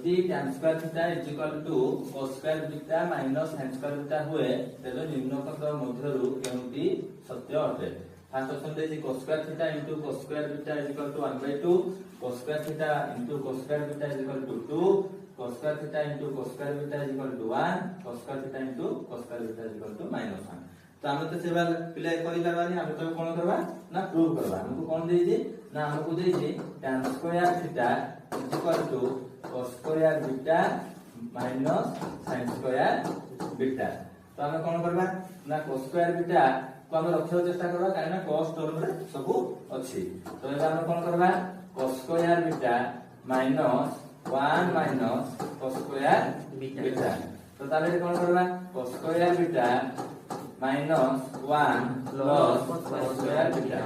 जदि tan square theta is equal to cos square beta minus sin square beta हुए तेलो निम्नलिखित मध्यरु केउंटी सत्य अटे। फर्स्ट ऑप्शन दे cos square theta into cos square beta is equal to 1/2 cos square theta into cos square beta is equal to 2 cos square theta into cos square beta is equal to 1 cos square theta into cos square beta is equal to -1। तो हम तो सेवा play करि लागबानी हम तो कोन करबा ना prove करबा। हमको कोन देई जे ना हमको देई जे tan square theta is equal to cos square beta minus sin square beta. तो हम कोन करबा ना cos स्क्वायर बीटा को हम रखियो चेष्टा करबा काहे ना cos टर्म रे सब अछि। तो एबा हम कोन करबा cos square beta minus 1 minus cos square beta. तो ताले कोन करबा cos square beta minus 1 plus cos square beta.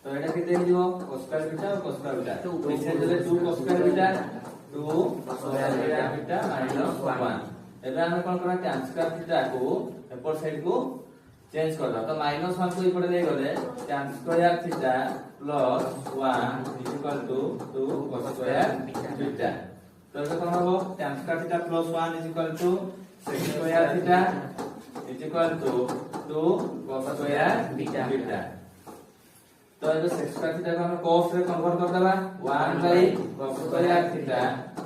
तो एटा केते हिजो cos स्क्वायर बीटा और cos स्क्वायर बीटा तो पीछे देले 2 cos square beta 2 cos square beta minus 1। एबे हम कोन करबा tan स्क्वायर थीटा को ऊपर साइड को चेंज करबा। तो -1 को इपटे ले गले tan square theta plus 1 2 cos square beta. तो एबे कोन होबो tan square theta plus 1 sec square theta is equal to 2 cos square beta. तो ये sec स्क्वायर थीटा को हम cos रे कन्वर्ट कर देबा 1 by cos square theta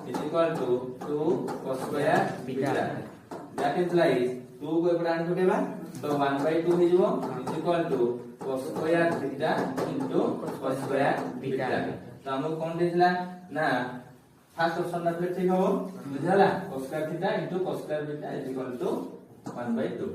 is equal to 2 cos square beta. That is like 2 को एपडा आन पकेबा तो 1 बाय 2 हो जिवो is equal to cos square theta into cos square beta. तो हम कोन दिसला ना फर्स्ट ऑप्शन ना ठीक हो बुझला cos square theta into cos square beta is equal to 1/2।